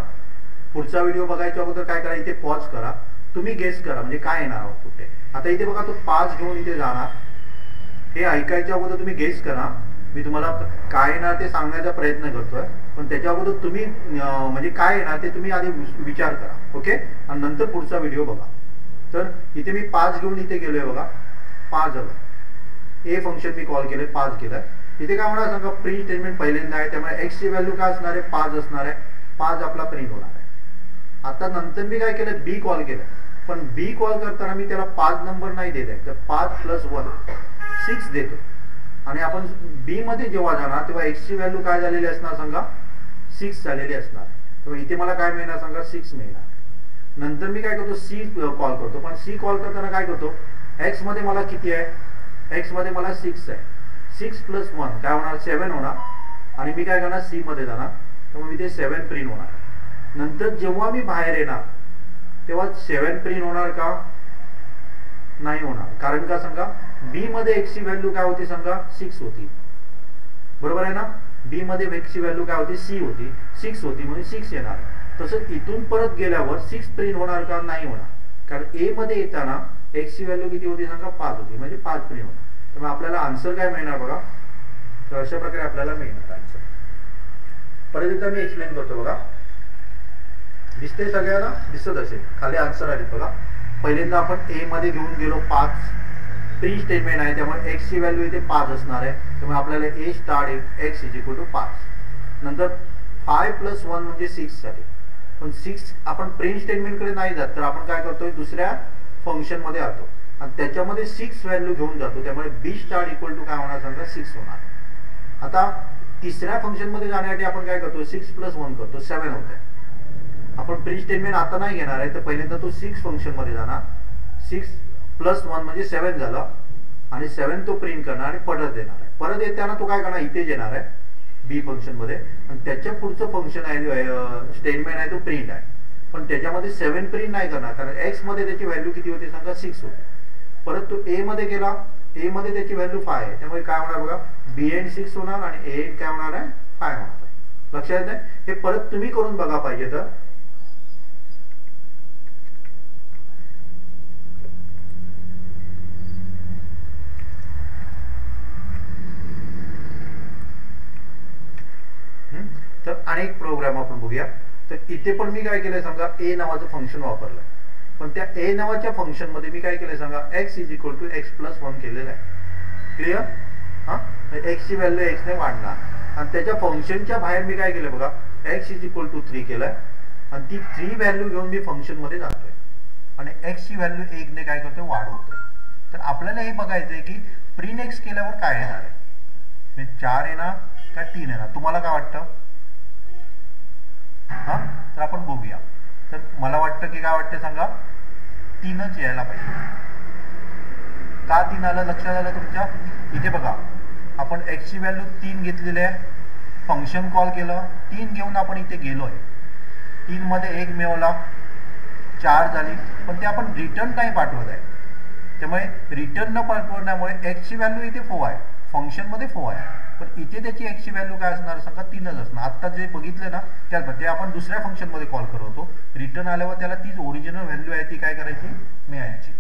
पुढचा व्हिडिओ बघायच्या अगोदर काय करा, इथे पॉज करा, तुम्ही गेस करा म्हणजे काय येणार आउटपुट आहे. आता इथे बघा तो 5 घेऊन इथे जाणार, हे ऐकायच्या अगोदर तुम्ही गेस करा. मी तुम्हाला काय येणार ते सांगण्याचा प्रयत्न करतोय, पण त्याच्या अगोदर तुम्ही म्हणजे काय येणार ते तुम्ही आधी विचार करा. ओके, आणि नंतर पुढचा व्हिडिओ बघा. तर इथे मी 5 घेऊन इथे गेलोय बघा, 5 आलं. ए फंक्शन मी कॉल केलंय, 5 केलंय. इथे काय होणार सांगा, प्रिंट स्टेटमेंट पहिल्यांदा आहे, त्यामुळे एक्स ची व्हॅल्यू काय असणार आहे, 5 असणार आहे. 5 आपला प्रिंट होणार आहे. आता नंतर मी काय केलं, बी कॉल केलं, पण बी कॉल करताना मी त्याला 5 नंबर नाही देत आहे, तर 5 + 1 6 देतो. आणि आपण बी मध्ये जेव्हा जाणार तेव्हा एक्स ची व्हॅल्यू काय झालेली असणार सांगा, 6 झालेली असणार. तेव्हा इथे मला काय मिळणार सांगा, 6 मिळणार. नंतर मी काय करतो, सी कॉल करतो, पण सी कॉल करताना काय करतो, एक्स मध्ये मला किती आहे, एक्स मध्ये मला 6 आहे. 6 + 1 काय होणार, 7 होणार. आणि मी काय करणार, सी मध्ये जाणार, तेव्हा इथे 7 प्रिंट होणार. नंतर जेव्हा मी बाहेर येणार तेव्हा 7 प्रिंट होणार का, नाही होणार. कारण का सांगा, बी मध्ये एक्स ची व्हॅल्यू काय होती सांगा, 6 होती. बरोबर आहे ना. बी मध्ये एक्स ची व्हॅल्यू काय होती, सी होती, 6 होती, म्हणजे 6 येणार. तसंच इथून परत गेल्यावर 6 प्रिंट होणार का, नाही होणार. कारण ए मध्ये येताना एक्स ची व्हॅल्यू किती होती सांगा, 5 होती, म्हणजे 5 प्रिंट होणार. त्यामुळे आपल्याला आन्सर काय मिळणार बघा, तर अशा प्रकारे आपल्याला मिळणार आन्सर. परत एकदा मी एक्सप्लेन करतो बघा, दिसते सगळ्यांना, दिसत असेल, खाली आन्सर आले बघा. पहिल्यांदा आपण ए मध्ये घेऊन गेलो 5, प्रिंट स्टेटमेंट आहे, त्यामुळे एक्स ची व्हॅल्यू इथे 5 असणार आहे. त्यामुळे आपल्याला ए स्टार्ट एक्स = 5. नंतर 5 + 1 म्हणजे 6 झाले. पण 6 आपण प्रिंट स्टेटमेंट कडे नाही जात, तर आपण काय करतोय, दुसऱ्या फंक्शन मध्ये जातो आणि त्याच्यामध्ये 6 व्हॅल्यू घेऊन जातो. त्यामुळे बी स्टार्ट = काय होणार सांगा, 6 होणार. आता तिसऱ्या फंक्शन मध्ये जाण्यासाठी आपण काय करतो, 6 + 1 करतो, 7 होत आहे. आपण प्रिंट स्टेटमेंट आता नाही घेणार आहे, तर पहिल्यांदा तो 6 फंक्शन मध्ये जाणार, 6 + 1 म्हणजे 7 झालं, आणि 7 तो प्रिंट करणार आणि परत येणार आहे. परत येताना तो काय करणार, इथे येणार आहे बी फंक्शन मध्ये, आणि त्याच्या पुढचं फंक्शन आहे स्टेटमेंट आहे तो प्रिंट आहे, पण त्याच्यामध्ये 7 प्रिंट नाही करणार, कारण एक्स मध्ये त्याची व्हॅल्यू किती होती सांगा, 6 होती. परत तो ए मध्ये गेला, ए मध्ये त्याची व्हॅल्यू 5 आहे, त्यामुळे काय होणार बघा, बी एंड 6 होणार आणि ए एंड काय होणार आहे, 5 होणार आहे. लक्षात येत आहे. हे परत तुम्ही करून बघा पाहिजे तर. तर अनेक प्रोग्राम आपण बघूया. तर इथे पण मी काय केलंय सांगा, ए नावाचं फंक्शन वापरलंय, पण त्या ए नावाच्या फंक्शन मध्ये मी काय केलंय सांगा, x = x + 1 केलेलं आहे. क्लिअर. हा, एक्स ची व्हॅल्यू एक्स ने वाढणार आणि त्याच्या फंक्शनच्या बाहेर मी काय केलं बघा, x = 3 केलंय आणि ती 3 व्हॅल्यू घेऊन मी फंक्शन मध्ये जातोय आणि x ची व्हॅल्यू 1 ने काय करतोय, वाढवतोय. तर आपल्याला हे बघायचंय की प्रिंट एक्स केल्यावर काय येणार आहे, म्हणजे 4 येणार का 3 येणार, तुम्हाला काय वाटतं. हा, तर आपण बघूया. तर मला वाटतं की काय वाटतं सांगा, 3च यायला पाहिजे. का 3 आलं लक्षात आलं तुमच्या. इथे बघा, आपण एक्स ची व्हॅल्यू 3 घेतलेली आहे, फंक्शन कॉल केलं, 3 घेऊन आपण इथे गेलोय, 3 मध्ये 1 मिळवला, 4 झाली, पण ते आपण रिटर्न नाही पाठवत आहे. त्यामुळे रिटर्न न पाठवण्यामुळे एक्स ची व्हॅल्यू इथे 4 आहे, फंक्शन मध्ये 4 आहे, पण इथे त्याची एक्स ची व्हॅल्यू काय असणार सांगा, 3च असणार. आता जे बघितलं ना त्यामध्ये आपण दुसऱ्या फंक्शन मध्ये कॉल करतो, रिटर्न आल्यावर त्याला तीच ओरिजिनल व्हॅल्यू आहे ती काय करायची, मिळायची.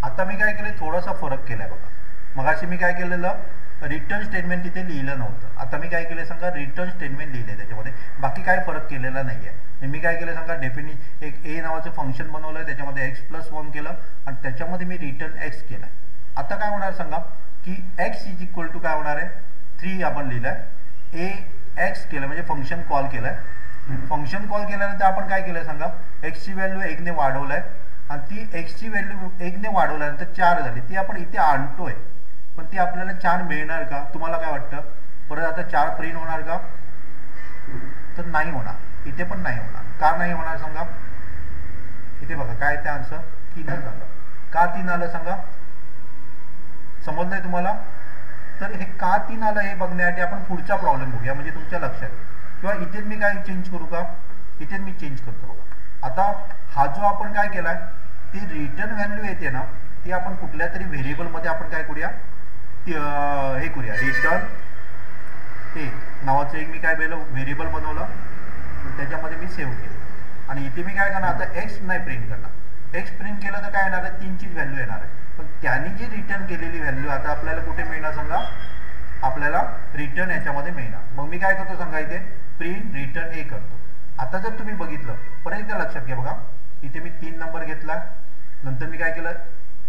आता मी काय केलंय, थोडासा फरक केलाय बघा. मगाशी मी काय केलेलं, रिटर्न स्टेटमेंट तिथे लिहिलं नव्हतं, आता मी काय केलं सांगा, रिटर्न स्टेटमेंट लिहिलंय त्याच्यामध्ये, बाकी काय फरक केलेला नाहीये. मी काय केलं सांगा, एक ए नावाचं फंक्शन बनवलंय, त्याच्यामध्ये x + 1 केलं आणि त्याच्यामध्ये मी रिटर्न x केलाय. आता काय होणार सांगा, की x = काय होणार आहे, 3 आपण लिहिलंय, ए एक्स केलं म्हणजे फंक्शन कॉल केलंय. फंक्शन कॉल केल्यानंतर आपण काय केलंय सांगा, x ची व्हॅल्यू 1 ने वाढवलाय आणि ती x ची व्हॅल्यू 1 ने वाढवल्यानंतर 4 झाली, ती आपण इथे आणतोय, पण ती आपल्याला 4 मिळणार का, तुम्हाला काय वाटतं. परत आता 4 प्रिंट होणार का, तर नाही होणार, इथे पण नाही होणार. का नाही होणार सांगा, इथे बघा काय ते आन्सर 3च झालं. का 3 आलं सांगा, समजलंय तुम्हाला. तर हे का 3 आलं हे बघण्यासाठी आपण पुढचा प्रॉब्लेम बघूया, म्हणजे तुमच्या लक्षात. किंवा इथेच मी काय चेंज करू का, इथेच मी चेंज करतो बघा. आता हा जो आपण काय केलाय, ती रिटर्न व्हॅल्यू येते ना, ती आपण कुठल्या तरी व्हेरिएबल मध्ये आपण काय करूया, हे करूया, रिटर्न ए नावाचं एक मी काय व्हेरिएबल बनवलं, त्याच्यामध्ये मी सेव्ह केलं आणि इथे मी काय करणार आता एक्स नाही प्रिंट करणार. एक्स प्रिंट केलं तर काय येणार आहे, 3 चीच व्हॅल्यू येणार आहे. पण त्यांनी जी रिटर्न केलेली व्हॅल्यू आता आपल्याला कुठे मिळणार सांगा, आपल्याला रिटर्न याच्यामध्ये मिळणार. मग मी काय करतो सांगा, इथे प्रिंट रिटर्न ए करतो. आता जर तुम्ही बघितलं परत एकदा लक्षात घ्या बघा, इथे मी 3 नंबर घेतला, नंतर मी काय केलं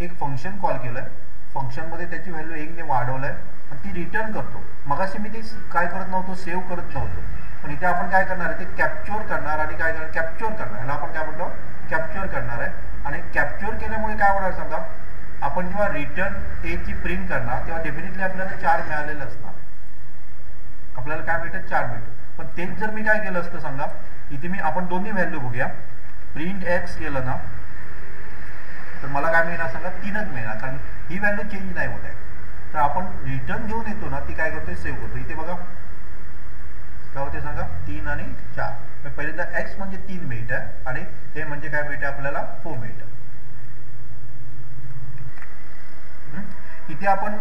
एक फंक्शन कॉल केलं, फंक्शनमध्ये त्याची व्हॅल्यू 1 ने वाढवलंय आणि ती रिटर्न करतो. मगाशी मी ते काय करत नव्हतो, सेव्ह करत नव्हतो, पण इथे आपण काय करणार आहे ते कॅप्चर करणार आणि काय करणार कॅप्चर करणार, ह्याला आपण काय म्हणतो कॅप्चर करणार आहे. आणि कॅप्चर केल्यामुळे काय होणार सांगा, आपण जेव्हा रिटर्न ए ची प्रिंट करणार तेव्हा डेफिनेटली आपल्याला 4 मिळालेलं असणार, आपल्याला काय मिळतं 4 मिळतं. पण तेच जर मी काय केलं असतं सांगा, इथे मी आपण दोन्ही व्हॅल्यू बघूया, प्रिंट एक्स केलं ना तर मला काय मिळणार सांगा 3च मिळणार, कारण ही व्हॅल्यू चेंज नाही होत आहे. तर आपण रिटर्न घेऊन येतो ना ती काय करतोय सेव्ह करतो. इथे बघा काय होते सांगा 3 आणि 4. पहिल्यांदा एक्स म्हणजे 3 मिळतं आणि हे म्हणजे काय मिळतं आपल्याला 4 मिळतं. इथे आपण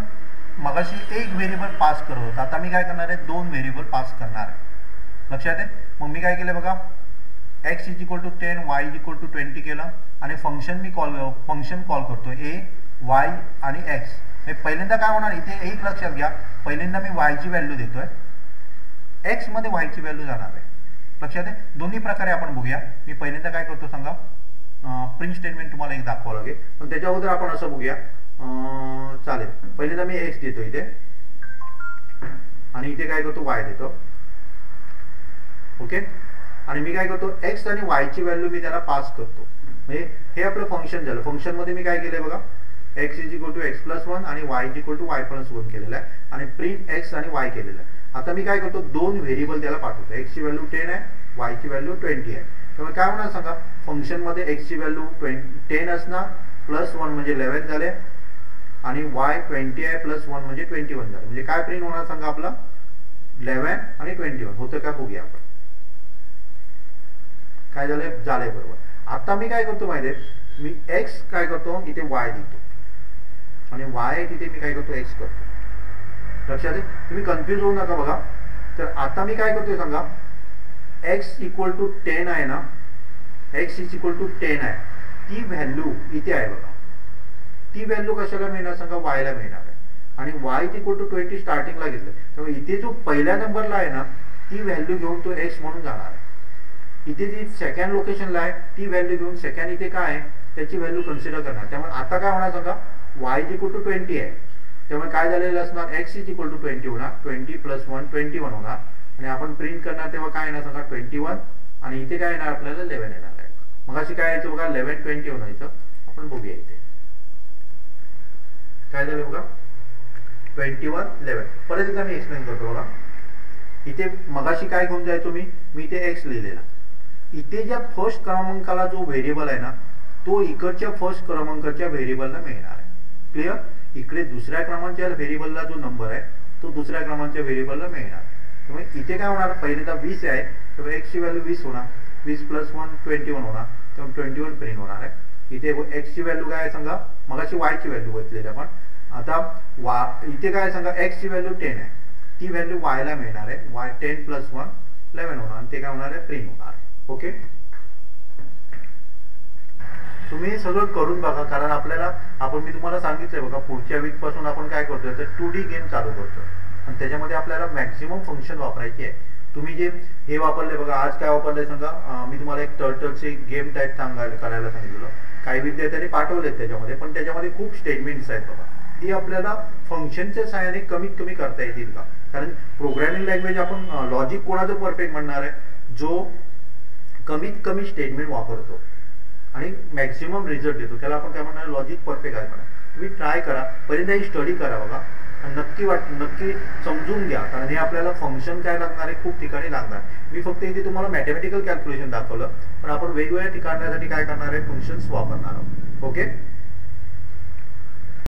मगाशी एक व्हेरिएबल पास करत होतो, आता मी काय करणार आहे 2 व्हेरिएबल पास करणार आहे. लक्षात आहे. मग मी काय केलं बघा, x = 10 y = 20 केलं आणि फंक्शन कॉल करतो a y आणि x. पहिल्यांदा काय होणार इथे एक लक्षात घ्या, पहिल्यांदा मी y ची व्हॅल्यू देतोय, x मध्ये y ची व्हॅल्यू जाणार आहे. लक्षात आहे. दोन्ही प्रकारे आपण बघूया. मी पहिल्यांदा काय करतो सांगा, प्रिंट स्टेटमेंट तुम्हाला एक दाखवावं लागेल, पण त्याच्या अगोदर आपण असं बघूया चालेल. पहिल्यांदा मी x देतो इथे आणि इथे काय करतो y देतो. ओके. आणि मी काय करतो x आणि y ची व्हॅल्यू मी त्याला पास करतो. म्हणजे हे आपलं फंक्शन झालं. फंक्शन मध्ये मी काय केलंय बघा, x = x+1 आणि y = y+1 केलेलं आहे आणि प्रिंट x आणि y केलेलं आहे. आता मी काय करतो 2 व्हेरिएबल त्याला पाठवतो. x ची व्हॅल्यू 10 आहे, y ची व्हॅल्यू 20 आहे. त्यामुळे काय होणार सांगा, फंक्शन मध्ये x ची व्हॅल्यू 10 असणार, +1 म्हणजे 11 झाले आणि y 20 आहे, +1 म्हणजे 21 झाले. म्हणजे काय प्रिंट होणार सांगा आपला 11 आणि 21 होतं का बघूया आपण. काय झालंय बरोबर. आता मी काय करतो माहितीये, मी x काय करतो इथे y लिहितो आणि y तिथे मी काय करतो x करतो. लक्षात आहे. तुम्ही कन्फ्युज होऊ नका बघा. तर आता मी काय करतोय सांगा, x = 10 आहे ना, x = 10 आहे, ती व्हॅल्यू इथे आहे बघा. ती व्हॅल्यू कशाला मिळणार सांगा, y ला मिळणार आहे आणि y = 20 स्टार्टिंगला घेतलं, त्यामुळे इथे जो पहिल्या नंबरला आहे ना ती व्हॅल्यू घेऊन तो x म्हणून जाणार आहे. इथे जी सेकंड लोकेशनला आहे ती व्हॅल्यू घेऊन सेकंड इथे काय आहे त्याची व्हॅल्यू कन्सिडर करणार. त्यामुळे आता काय होणार सांगा, y = 20 आहे, त्यामुळे काय झालेलं असणार x = 20 होणार, 20 + 1 21 होणार आणि आपण प्रिंट करणार तेव्हा काय येणार सांगा 21 आणि इथे काय येणार आपल्याला 11 येणार आहे. मग अशी काय यायचं बघा 11 20 होणार. आपण बघूया इथे काय झालं बघा 21 11. परत एकदा मी एक्सप्लेन करतो बघा. इथे मगाशी काय घेऊन जायचो मी इथे x लिहिलेला, इथे ज्या फर्स्ट क्रमांकाला जो व्हेरिएबल आहे ना तो इकडच्या फर्स्ट क्रमांकाच्या व्हेरिएबलला मिळणार आहे. क्लिअर. इकडे दुसऱ्या क्रमांकाच्या व्हेरिएबलला जो नंबर आहे तो दुसऱ्या क्रमांकाच्या व्हेरिएबलला मिळणार. त्यामुळे इथे काय होणार, पहिल्यांदा 20 आहे त्यामुळे x ची व्हॅल्यू 20 होणार, 20 + 1 21 होणार, त्यामुळे 21 प्रिंट होणार आहे. इथे x ची व्हॅल्यू काय आहे सांगा, मगाशी y ची व्हॅल्यू घेतलेली आपण. आता इथे काय सांगा x ची व्हॅल्यू 10 आहे, ती व्हॅल्यू y ला मिळणार आहे. y 10 + 1 11 होणार आणि ते काय होणार आहे प्रिंट होणार. ओके. तुम्ही सगळं करून बघा, कारण आपल्याला मी तुम्हाला सांगितलंय बघा पुढच्या वीक पासून आपण काय करतोय तर 2D गेम चालू करतोय आणि त्याच्यामध्ये आपल्याला मॅक्सिमम फंक्शन वापरायची आहे. तुम्ही जे हे वापरले बघा, आज काय वापरले सांगा, मी तुम्हाला एक टर्टलची गेम टाईप करायला सांगितलं. काही विद्यार्थ्यांनी पाठवलेत त्याच्यामध्ये, पण त्याच्यामध्ये खूप स्टेटमेंट्स आहेत बघा, ती आपल्याला फंक्शनच्या सहाय्याने कमीत कमी करता येतील का. कारण प्रोग्रामिंग लँग्वेज आपण लॉजिक कोणाचं परफेक्ट म्हणणार आहे, जो कमीत कमी स्टेटमेंट वापरतो आणि मॅक्सिमम रिझल्ट देतो, त्याला आपण काय म्हणणार लॉजिक परफेक्ट आहे म्हणा. तुम्ही ट्राय करा, पहिल्यांदा ही स्टडी करा बघा आणि नक्की समजून घ्या, कारण हे आपल्याला फंक्शन काय लागणार आहे खूप ठिकाणी लागणार. मी फक्त इथे तुम्हाला मॅथमॅटिकल कॅल्क्युलेशन दाखवलं, पण आपण वेगवेगळ्या ठिकाणासाठी काय करणार आहे फंक्शन्स वापरणार आहोत. ओके.